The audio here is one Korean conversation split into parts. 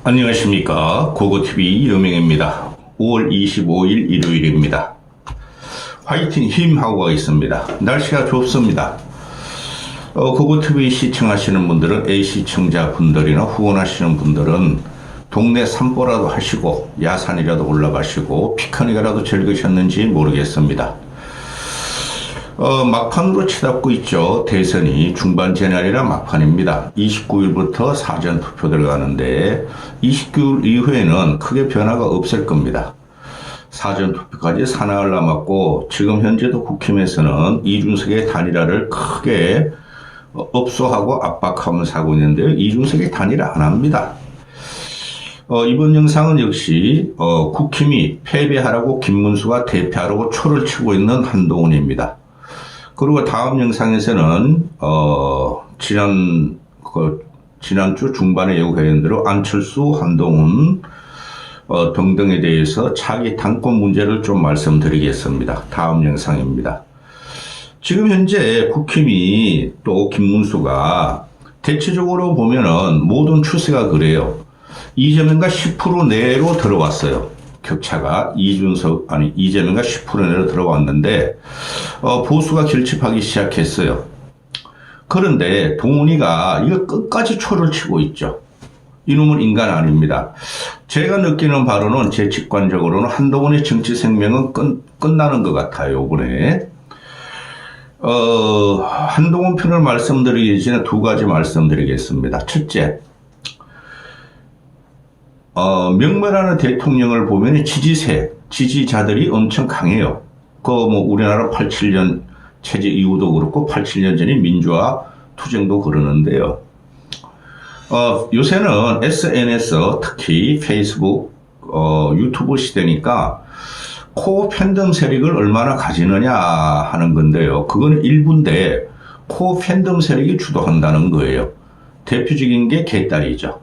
안녕하십니까. 고고TV 여명입니다. 5월 25일 일요일입니다. 화이팅 힘하고 가겠습니다. 날씨가 좋습니다. 고고TV 시청하시는 분들은 A시청자분들이나 후원하시는 분들은 동네 산보라도 하시고 야산이라도 올라가시고 피크닉이라도 즐기셨는지 모르겠습니다. 막판으로 치닫고 있죠. 대선이 중반전이 아니라 막판입니다. 29일부터 사전투표 들어가는데 29일 이후에는 크게 변화가 없을 겁니다. 사전투표까지 사나흘 남았고 지금 현재도 국힘에서는 이준석의 단일화를 크게 업소하고 압박하면서 하고 있는데요. 이준석의 단일화 안 합니다. 이번 영상은 역시 국힘이 패배하라고 김문수가 대패하라고 초를 치고 있는 한동훈입니다. 그리고 다음 영상에서는 지난주 중반에 예고한 대로 안철수, 한동훈 등등에 대해서 차기 당권 문제를 좀 말씀드리겠습니다. 다음 영상입니다. 지금 현재 국힘이 또 김문수가 대체적으로 보면은 모든 추세가 그래요. 이재명과 10% 내로 들어왔어요. 격차가 이재명과 10% 내로 들어왔는데 보수가 결집하기 시작했어요. 그런데 동훈이가 이거 끝까지 초를 치고 있죠. 이놈은 인간 아닙니다. 제가 느끼는 바로는 제 직관적으로는 한동훈의 정치 생명은 끝나는 것 같아요. 이번에 한동훈 편을 말씀드리기 전에 두 가지 말씀드리겠습니다. 첫째, 명mer하는 대통령을 보면 지지자들이 엄청 강해요. 우리나라 87년 체제 이후도 그렇고 87년 전인 민주화 투쟁도 그러는데요. 요새는 SNS, 특히 페이스북, 유튜브 시대니까 코어 팬덤 세력을 얼마나 가지느냐 하는 건데요. 그건 일부인데 코어 팬덤 세력이 주도한다는 거예요. 대표적인 게 개딸이죠.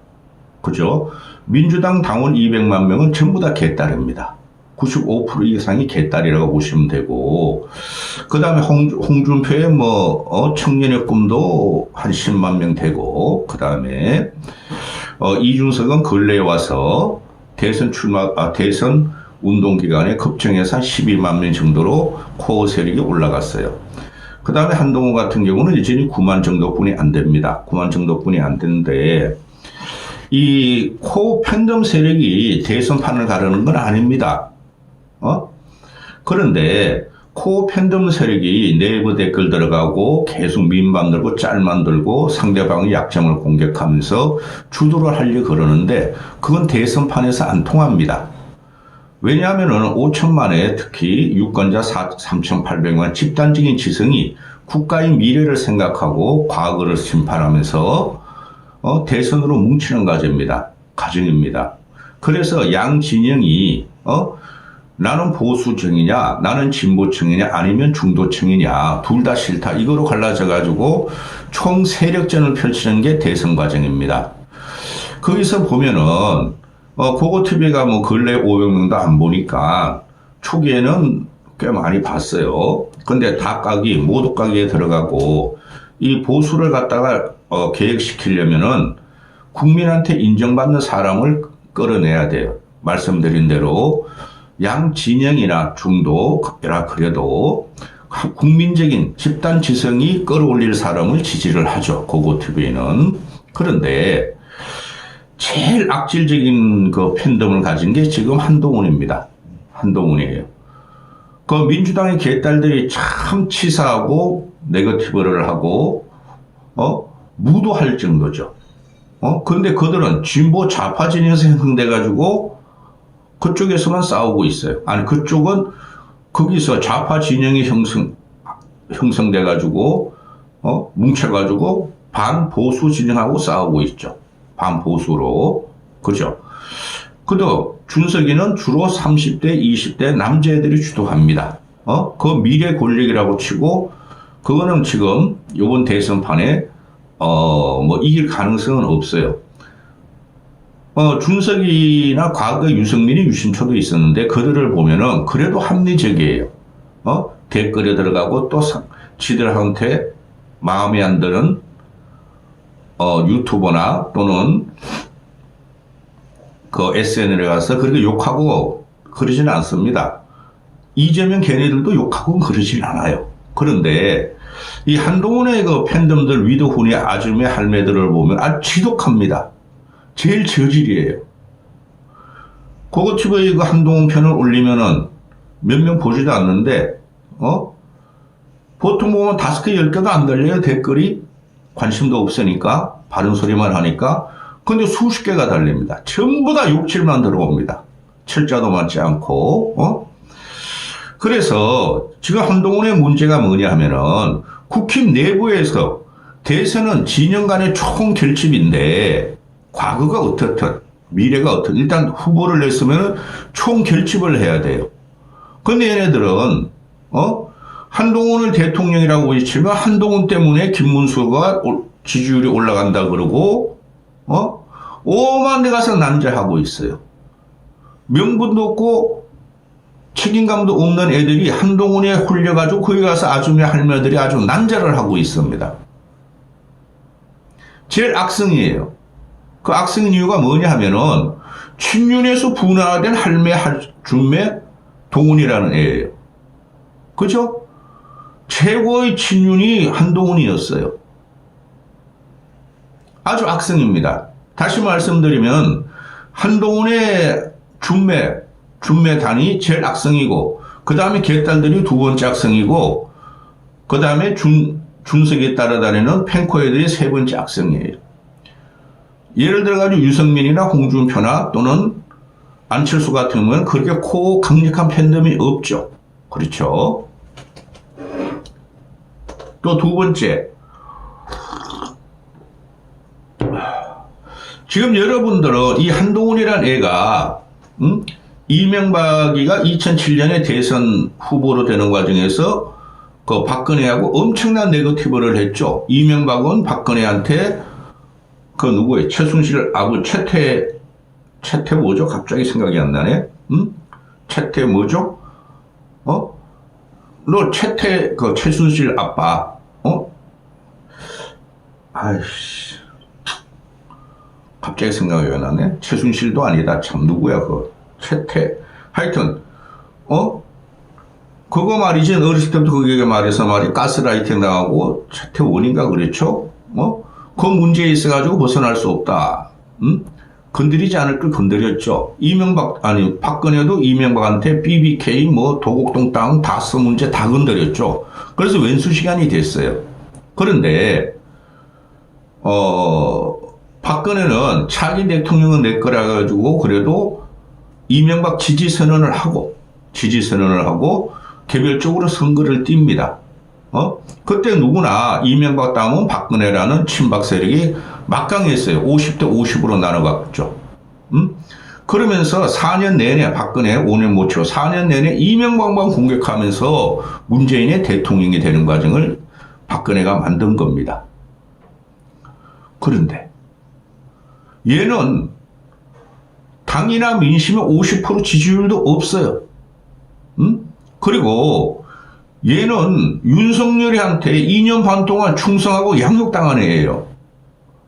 그죠? 민주당 당원 200만 명은 전부 다 개딸입니다. 95% 이상이 개딸이라고 보시면 되고, 그 다음에 홍준표의 청년의 꿈도 한 10만 명 되고, 그 다음에 이준석은 근래에 와서 대선 운동 기간에 급증해서 한 12만 명 정도로 코어 세력이 올라갔어요. 그 다음에 한동훈 같은 경우는 여전히 9만 정도뿐이 안 됩니다. 9만 정도뿐이 안 되는데, 이 코어 팬덤 세력이 대선판을 가르는 건 아닙니다. 그런데 코어 팬덤 세력이 네이버 댓글 들어가고 계속 밈 만들고 짤 만들고 상대방의 약점을 공격하면서 주도를 하려고 그러는데 그건 대선판에서 안 통합니다. 왜냐하면은 5천만에 특히 유권자 3,800만 집단적인 지성이 국가의 미래를 생각하고 과거를 심판하면서 대선으로 뭉치는 과정입니다. 그래서 양 진영이 나는 보수층이냐 나는 진보층이냐 아니면 중도층이냐 둘 다 싫다 이거로 갈라져 가지고 총 세력전을 펼치는 게 대선 과정입니다. 거기서 보면은 고고TV가 근래 500명도 안 보니까 초기에는 꽤 많이 봤어요. 근데 모두 까기에 들어가고 이 보수를 갖다가 개혁시키려면은 국민한테 인정받는 사람을 끌어내야 돼요. 말씀드린 대로 양 진영이나 중도라 그래도 국민적인 집단 지성이 끌어올릴 사람을 지지를 하죠. 고고TV는. 그런데 제일 악질적인 그 팬덤을 가진 게 지금 한동훈입니다. 한동훈이에요. 그 민주당의 개딸들이 참 치사하고 네거티브를 하고 무도할 정도죠. 근데 그들은 진보 좌파 진영에서 형성돼가지고 그쪽에서만 싸우고 있어요. 아니, 그쪽은 거기서 좌파 진영이 형성돼가지고, 뭉쳐가지고 반보수 진영하고 싸우고 있죠. 반보수로. 그죠? 그도 준석이는 주로 30대, 20대 남자애들이 주도합니다. 그 미래 권력이라고 치고, 그거는 지금 이번 대선판에 이길 가능성은 없어요. 준석이나 과거 유승민이 유심초도 있었는데 그들을 보면은 그래도 합리적이에요. 댓글에 들어가고 또 지들한테 마음에 안 드는 유튜버나 또는 그 SNL에 가서 그렇게 욕하고 그러지는 않습니다. 이재명 걔네들도 욕하고 그러진 않아요. 그런데 이 한동훈의 그 팬덤들 위도훈의 아줌의 할매들을 보면 아주 지독합니다. 제일 저질이에요. 고고티브에 그 한동훈 편을 올리면은 몇 명 보지도 않는데, 보통 보면 5개, 10개도 안 달려요, 댓글이. 관심도 없으니까, 바른 소리만 하니까. 근데 수십 개가 달립니다. 전부 다 욕질만 들어옵니다. 철자도 맞지 않고, 그래서 지금 한동훈의 문제가 뭐냐 하면은 국힘 내부에서 대선은 진영 간의 총 결집인데 과거가 어떻든 미래가 어떻든 일단 후보를 냈으면 총 결집을 해야 돼요. 근데 얘네들은 한동훈을 대통령이라고 외치면 한동훈 때문에 김문수가 지지율이 올라간다 그러고 오만 데 가서 난자하고 있어요. 명분도 없고 책임감도 없는 애들이 한동훈에 홀려가지고 거기 가서 아줌마 할머니들이 아주 난자를 하고 있습니다. 제일 악성이에요. 그 악성인 이유가 뭐냐 하면은 친윤에서 분화된 할매, 준매, 동훈이라는 애예요. 그죠? 최고의 친윤이 한동훈이었어요. 아주 악성입니다. 다시 말씀드리면 한동훈의 준매단이 제일 악성이고 그 다음에 개딸들이 두 번째 악성이고 그 다음에 준석에 따라다니는 펜코 애들이 세 번째 악성이에요. 예를 들어가지고 유승민이나 홍준표나 또는 안철수 같은 경우는 그렇게 강력한 팬덤이 없죠. 그렇죠. 또 두 번째, 지금 여러분들은 이 한동훈이란 애가 이명박이가 2007년에 대선 후보로 되는 과정에서 그 박근혜하고 엄청난 네거티브를 했죠. 이명박은 박근혜한테 그 누구예요? 최순실 아부 최태 뭐죠? 갑자기 생각이 안 나네. 최태 뭐죠? 너 최순실 아빠. 아이씨. 갑자기 생각이 왜 나네? 최순실도 아니다. 참 누구야 최태. 하여튼 그거 말이지. 어렸을 때부터 그게 말해서 가스라이팅 당하고 최태원인가 그랬죠? 그 문제에 있어가지고 벗어날 수 없다. 건드리지 않을 걸 건드렸죠. 박근혜도 이명박한테 BBK 도곡동 땅 다스 문제 다 건드렸죠. 그래서 왼수 시간이 됐어요. 그런데 박근혜는 차기 대통령은 내 거라 가지고 그래도 이명박 지지 선언을 하고 개별적으로 선거를 띱니다. 그때 누구나 이명박 다음은 박근혜라는 친박 세력이 막강했어요. 50대 50으로 나눠갔죠. 그러면서 4년 내내 박근혜 5년 못 치고 4년 내내 이명박만 공격하면서 문재인의 대통령이 되는 과정을 박근혜가 만든 겁니다. 그런데 얘는 당이나 민심의 50% 지지율도 없어요. 그리고 얘는 윤석열이한테 2년 반 동안 충성하고 양육당한 애예요.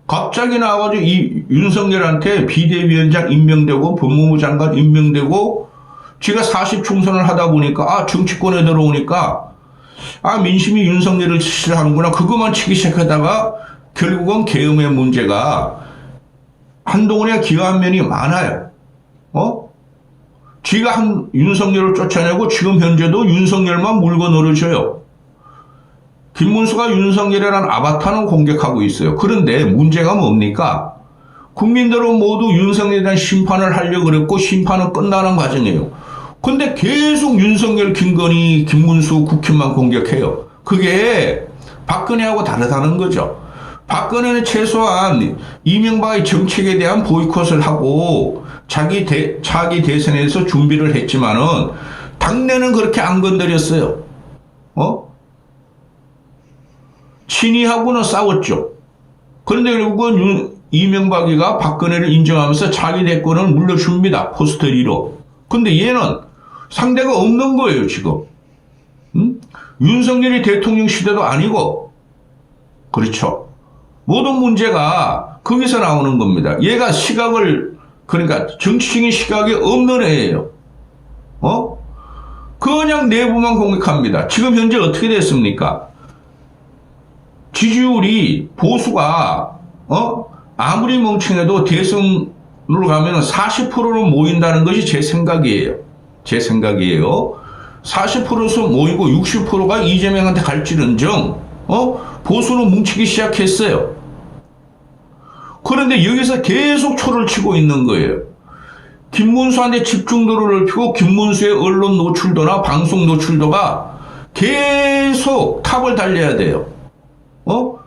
갑자기 나와가지고 이 윤석열한테 비대위원장 임명되고 법무부 장관 임명되고 지가 40 총선을 하다 보니까 정치권에 들어오니까 민심이 윤석열을 싫어하는구나 그것만 치기 시작하다가 결국은 계엄의 문제가 한동훈이가 기여한 면이 많아요. 지가 윤석열을 쫓아내고 지금 현재도 윤석열만 물고 늘어져요. 김문수가 윤석열이라는 아바타는 공격하고 있어요. 그런데 문제가 뭡니까? 국민들은 모두 윤석열에 대한 심판을 하려고 그랬고 심판은 끝나는 과정이에요. 근데 계속 윤석열, 김건희, 김문수, 국힘만 공격해요. 그게 박근혜하고 다르다는 거죠. 박근혜는 최소한 이명박의 정책에 대한 보이콧을 하고 차기 대선에서 준비를 했지만은 당내는 그렇게 안 건드렸어요. 친이하고는 싸웠죠. 그런데 결국은 이명박이가 박근혜를 인정하면서 자기 대권을 물려줍니다. 포스터리로. 근데 얘는 상대가 없는 거예요, 지금. 윤석열이 대통령 시대도 아니고. 그렇죠. 모든 문제가 거기서 나오는 겁니다. 얘가 시각을 그러니까 정치적인 시각이 없는 애예요. 그냥 내부만 공격합니다. 지금 현재 어떻게 됐습니까? 지지율이 보수가 아무리 멍청해도 대선으로 가면 40%로 모인다는 것이 제 생각이에요. 제 생각이에요. 40%서 모이고 60%가 이재명한테 갈지언정 보수는 뭉치기 시작했어요. 그런데 여기서 계속 초를 치고 있는 거예요. 김문수한테 집중도를 넓히고 김문수의 언론 노출도나 방송 노출도가 계속 탑을 달려야 돼요.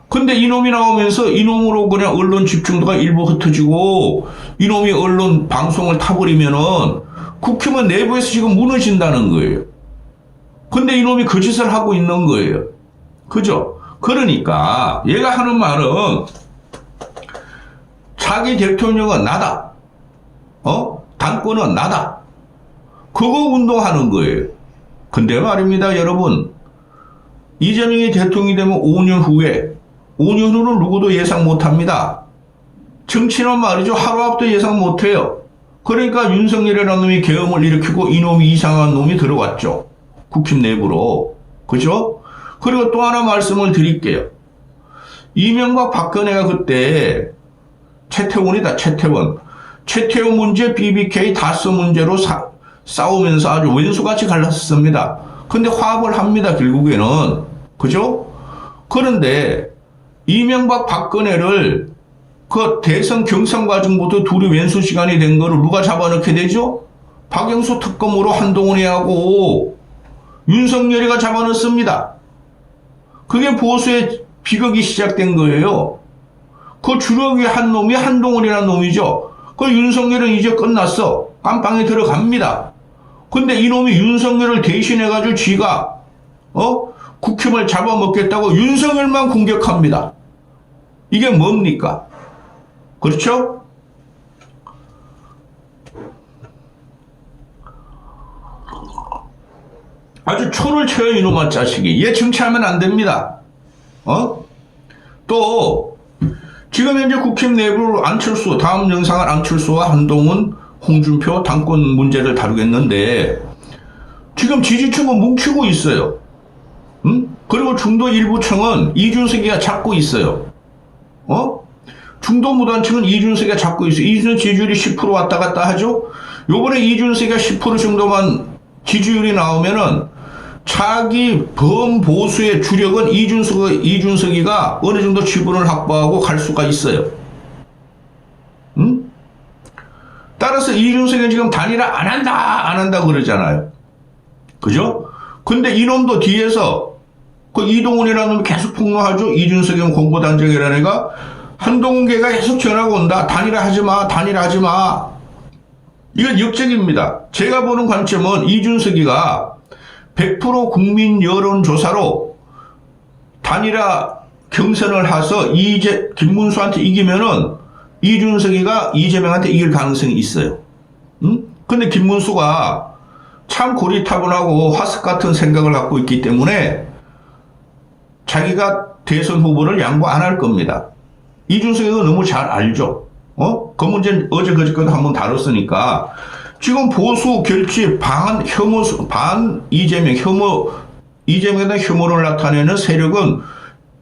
근데 이놈이 나오면서 이놈으로 그냥 언론 집중도가 일부 흩어지고 이놈이 언론 방송을 타버리면은 국힘은 내부에서 지금 무너진다는 거예요. 근데 이놈이 그 짓을 하고 있는 거예요. 그죠? 그러니까 얘가 하는 말은 차기 대통령은 나다. 당권은 나다. 그거 운동하는 거예요. 근데 말입니다, 여러분. 이재명이 대통령이 되면 5년 후에 5년 후는 누구도 예상 못합니다. 정치는 말이죠. 하루 앞도 예상 못해요. 그러니까 윤석열이라는 놈이 계엄을 일으키고 이놈이 이상한 놈이 들어왔죠. 국힘 내부로. 그죠? 그리고 또 하나 말씀을 드릴게요. 이명박 박근혜가 그때 최태원이다, 최태원. 최태원 문제, BBK 다스 문제로 싸우면서 아주 왼수같이 갈랐습니다. 근데 화합을 합니다, 결국에는. 그죠? 그런데 이명박 박근혜를 그 대선 경선 과정부터 둘이 왼수 시간이 된 거를 누가 잡아넣게 되죠? 박영수 특검으로 한동훈이 하고 윤석열이가 잡아넣습니다. 그게 보수의 비극이 시작된 거예요. 그 주력이 한 놈이 한동훈이라는 놈이죠. 그 윤석열은 이제 끝났어. 깜빵에 들어갑니다. 근데 이놈이 윤석열을 대신해가지고 지가 국힘을 잡아먹겠다고 윤석열만 공격합니다. 이게 뭡니까? 그렇죠? 아주 초를 쳐요, 이놈아 자식이. 얘 정치하면 안 됩니다. 또 지금 현재 국힘 내부로 안철수, 다음 영상은 안철수와 한동훈, 홍준표 당권 문제를 다루겠는데 지금 지지층은 뭉치고 있어요. 그리고 중도 일부층은 이준석이가 잡고 있어요. 중도 무단층은 이준석이가 잡고 있어요. 이준석 지지율이 10% 왔다 갔다 하죠. 요번에 이준석이가 10% 정도만 지지율이 나오면은 차기 범보수의 주력은 이준석이가 어느 정도 지분을 확보하고 갈 수가 있어요. 따라서 이준석이 지금 단일화 안 한다 그러잖아요. 그죠? 근데 이놈도 뒤에서 그 이동훈이라는 놈이 계속 폭로하죠. 이준석이 공보단장이라는 애가 한동훈 걔가 계속 전화가 온다. 단일화 하지 마. 이건 역적입니다. 제가 보는 관점은 이준석이가 100% 국민 여론조사로 단일화 경선을 해서 김문수한테 이기면은 이준석이가 이재명한테 이길 가능성이 있어요. 근데 김문수가 참 고리타분하고 화석 같은 생각을 갖고 있기 때문에 자기가 대선 후보를 양보 안 할 겁니다. 이준석이가 너무 잘 알죠. 그 문제는 어제 그저께도 한번 다뤘으니까 지금 보수 결집 반 이재명 이재명에 대한 혐오를 나타내는 세력은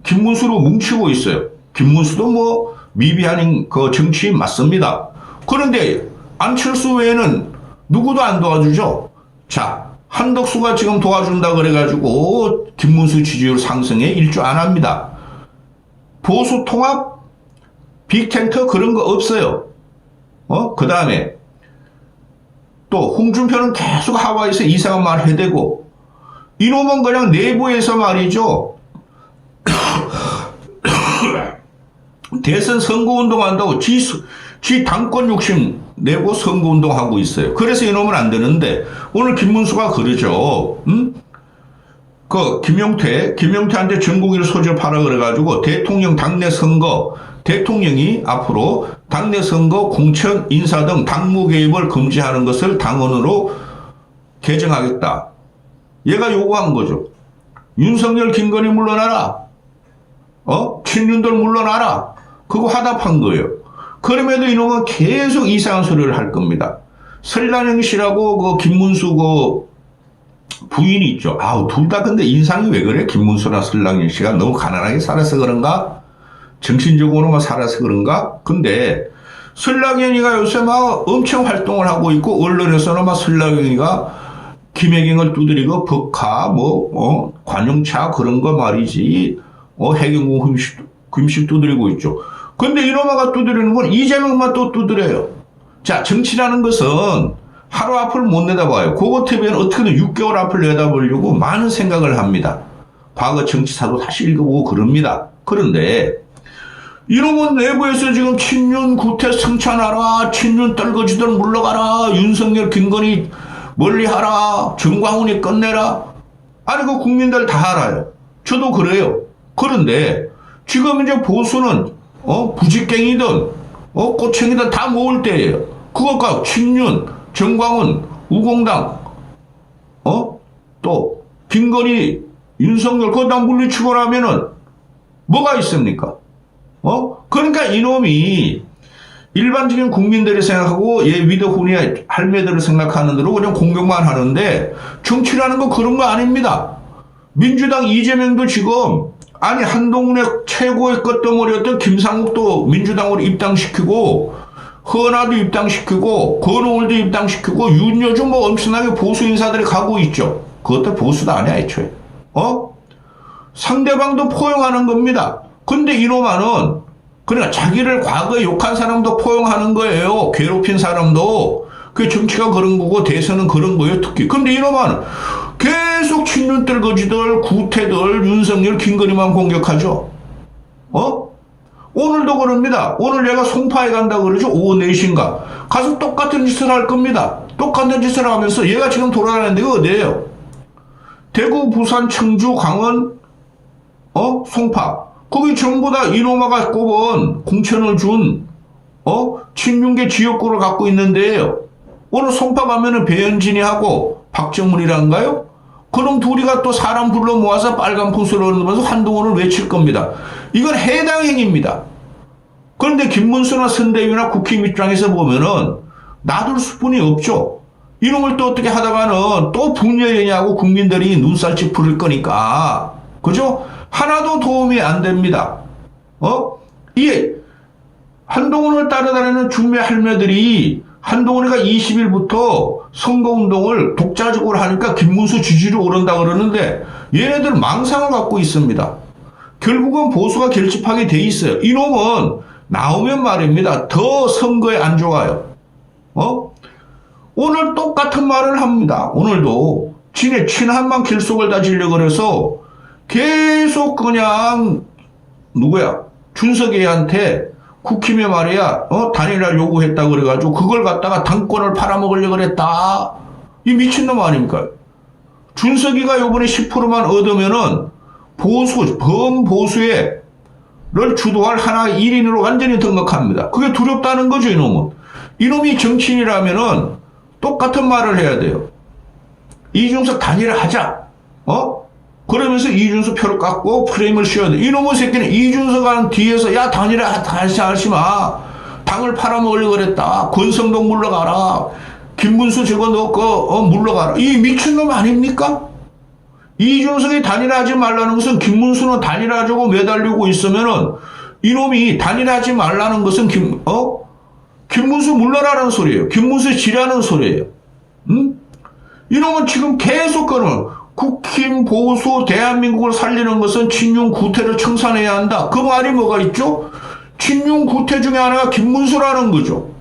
김문수로 뭉치고 있어요. 김문수도 뭐 미비한 그 정치인 맞습니다. 그런데 안철수 외에는 누구도 안 도와주죠. 자, 한덕수가 지금 도와준다 그래가지고 김문수 지지율 상승에 일조 안 합니다. 보수 통합, 빅텐트 그런 거 없어요. 그 다음에 또 홍준표는 계속 하와이에서 이상한 말 해대고 이놈은 그냥 내부에서 말이죠. 대선 선거운동 한다고 지 당권 욕심 내고 선거운동 하고 있어요. 그래서 이놈은 안 되는데 오늘 김문수가 그러죠. 그 김용태한테 전국일 소집하라 그래가지고 대통령 당내 선거 대통령이 앞으로 당내 선거 공천 인사 등 당무 개입을 금지하는 것을 당원으로 개정하겠다. 얘가 요구한 거죠. 윤석열 김건희 물러나라. 친윤들 물러나라. 그거 화답한 거예요. 그럼에도 이놈은 계속 이상한 소리를 할 겁니다. 설란영 씨라고 그 김문수 그 부인이 있죠. 아우, 둘 다 근데 인상이 왜 그래? 김문수나 설란영 씨가 너무 가난하게 살아서 그런가? 정신적으로만 살아서 그런가? 근데 설랑현이가 요새 막 엄청 활동을 하고 있고, 언론에서는 막 설랑현이가 김혜경을 두드리고 법카, 관용차 그런 거 말이지, 해경공 금식 두드리고 있죠. 근데 이놈아가 두드리는 건 이재명만 또 두드려요. 자, 정치라는 것은 하루 앞을 못 내다봐요. 그거 TV는 어떻게든 6개월 앞을 내다보려고 많은 생각을 합니다. 과거 정치사도 다시 읽어보고 그럽니다. 그런데 이놈은 내부에서 지금 친윤 구태 성찬하라, 친윤 떨거지들 물러가라, 윤석열 김건희 멀리하라, 정광훈이 끝내라. 아니 그 국민들 다 알아요. 저도 그래요. 그런데 지금 이제 보수는 부직갱이든 꼬챙이든 다 모을 때예요. 그것과 친윤, 정광훈, 우공당, 또 김건희, 윤석열 그거 다 물리치고 나면은 뭐가 있습니까? 그러니까 이놈이 일반적인 국민들이 생각하고 얘 위도훈이 할매들을 생각하는 대로 그냥 공격만 하는데 정치라는 거 그런 거 아닙니다. 민주당 이재명도 지금 아니 한동훈의 최고의 끝덩어리였던 김상욱도 민주당으로 입당시키고 허나도 입당시키고 권오을도 입당시키고 윤여준 뭐 엄청나게 보수 인사들이 가고 있죠. 그것도 보수도 아니야 애초에. 상대방도 포용하는 겁니다. 근데 이놈아는 그러니까 자기를 과거에 욕한 사람도 포용하는 거예요. 괴롭힌 사람도. 그게 정치가 그런 거고 대선은 그런 거예요. 특히. 근데 이놈아는 계속 친윤들 거지들 구태들 윤석열 김건희만 공격하죠. 오늘도 그럽니다. 오늘 얘가 송파에 간다고 그러죠. 오후 4시인가. 가서 똑같은 짓을 할 겁니다. 똑같은 짓을 하면서 얘가 지금 돌아다니는 데가 어디예요? 대구, 부산, 청주, 강원, 송파. 거기 전부 다 이놈아가 꼽은 공천을 준, 친윤계 지역구를 갖고 있는데요. 오늘 송파 가면은 배현진이하고 박정문이란가요? 그럼 둘이가 또 사람 불러 모아서 빨간 푸스를 얻으면서 한동훈을 외칠 겁니다. 이건 해당 행위입니다. 그런데 김문수나 선대위나 국힘 입장에서 보면은 놔둘 수뿐이 없죠. 이놈을 또 어떻게 하다가는 또 분열이냐고 국민들이 눈살찌 부릴 거니까. 그죠? 하나도 도움이 안 됩니다. 이 한동훈을 따라다니는 중매 할매들이 한동훈이가 20일부터 선거운동을 독자적으로 하니까 김문수 지지율이 오른다 그러는데 얘네들 망상을 갖고 있습니다. 결국은 보수가 결집하게 돼 있어요. 이놈은 나오면 말입니다. 더 선거에 안 좋아요. 오늘 똑같은 말을 합니다. 오늘도 지네 친한만 결속을 다지려고 그래서 계속 그냥 누구야 준석이한테 국힘에 말이야 단일화 요구했다 그래가지고 그걸 갖다가 당권을 팔아먹으려고 그랬다. 이 미친놈 아닙니까? 준석이가 요번에 10%만 얻으면은 범보수를 주도할 하나의 1인으로 완전히 등극합니다. 그게 두렵다는 거죠. 이놈은. 이놈이 정치인이라면은 똑같은 말을 해야 돼요. 이준석 단일화 하자. 그러면서 이준석 표를 깎고 프레임을 씌워야 돼. 이놈의 새끼는 이준석 하는 뒤에서 야 단일화 다시 하지 마. 당을 팔아먹으려고 그랬다. 권성동 물러가라. 김문수 저거 넣고 물러가라. 이 미친놈 아닙니까? 이준석이 단일화하지 말라는 것은 김문수는 단일화하자고 매달리고 있으면은 이놈이 단일화하지 말라는 것은 김문수 물러라는 소리예요. 김문수 지라는 소리예요. 이놈은 지금 계속 그러면 국힘 보수 대한민국을 살리는 것은 친윤 구태를 청산해야 한다. 그 말이 뭐가 있죠? 친윤 구태 중에 하나가 김문수라는 거죠.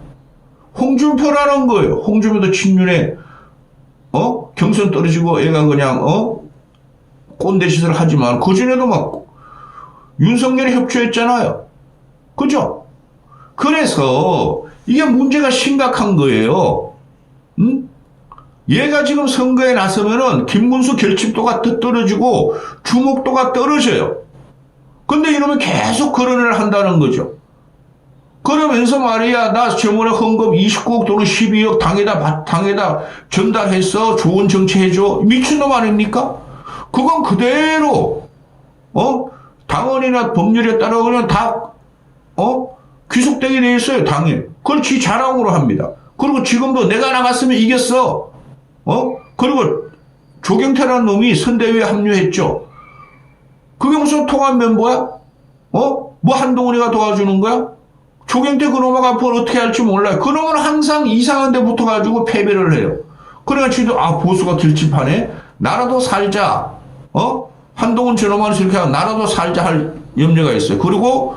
홍준표라는 거예요. 홍준표도 친윤에 경선 떨어지고 애가 그냥 꼰대 짓을 하지만 그전에도 막 윤석열이 협조했잖아요. 그죠? 그래서 이게 문제가 심각한 거예요. 얘가 지금 선거에 나서면은 김문수 결집도가 떨어지고 주목도가 떨어져요. 근데 이러면 계속 거론을 한다는 거죠. 그러면서 말이야, 나 저번에 헌금 29억 또는 12억 당에다 전달해서 좋은 정치 해줘. 미친놈 아닙니까? 그건 그대로, 당원이나 법률에 따라 그냥 다, 귀속되게 돼 있어요, 당에. 그걸 지 자랑으로 합니다. 그리고 지금도 내가 나갔으면 이겼어. 그리고 조경태라는 놈이 선대위에 합류했죠. 그게 무슨 통합 멤버야? 뭐 한동훈이가 도와주는 거야? 조경태 그놈하고 앞으로 어떻게 할지 몰라요. 그놈은 항상 이상한 데 붙어가지고 패배를 해요. 그래가 지도 보수가 들집하네. 나라도 살자. 한동훈 저놈만 이렇게 하고 나라도 살자 할 염려가 있어요. 그리고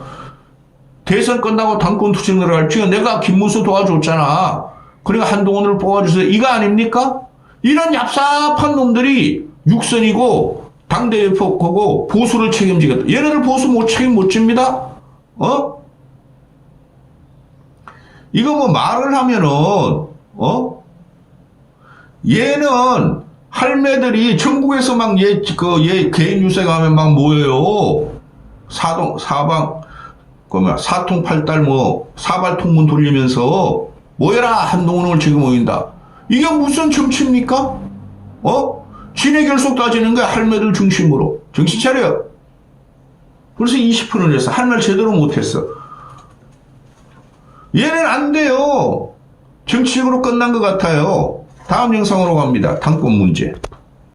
대선 끝나고 당권 투쟁을 할 때 내가 김문수 도와줬잖아. 그러니까 한동훈을 뽑아주세요. 이거 아닙니까? 이런 얍삽한 놈들이 육선이고 당대표고 보수를 책임지겠다. 얘네들 보수 책임 못 집니다. 이거 뭐 말을 하면은 얘는 할매들이 전국에서 막 얘 개인 유세 가면 막 모여요. 사통팔달 사발통문 돌리면서 모여라 한동훈을 지금 모인다. 이게 무슨 정치입니까? 진의 결속 따지는 거야. 할매들 중심으로. 정신 차려. 그래서 20%를 했어. 할 말 제대로 못했어. 얘는 안 돼요. 정치적으로 끝난 것 같아요. 다음 영상으로 갑니다. 당권 문제.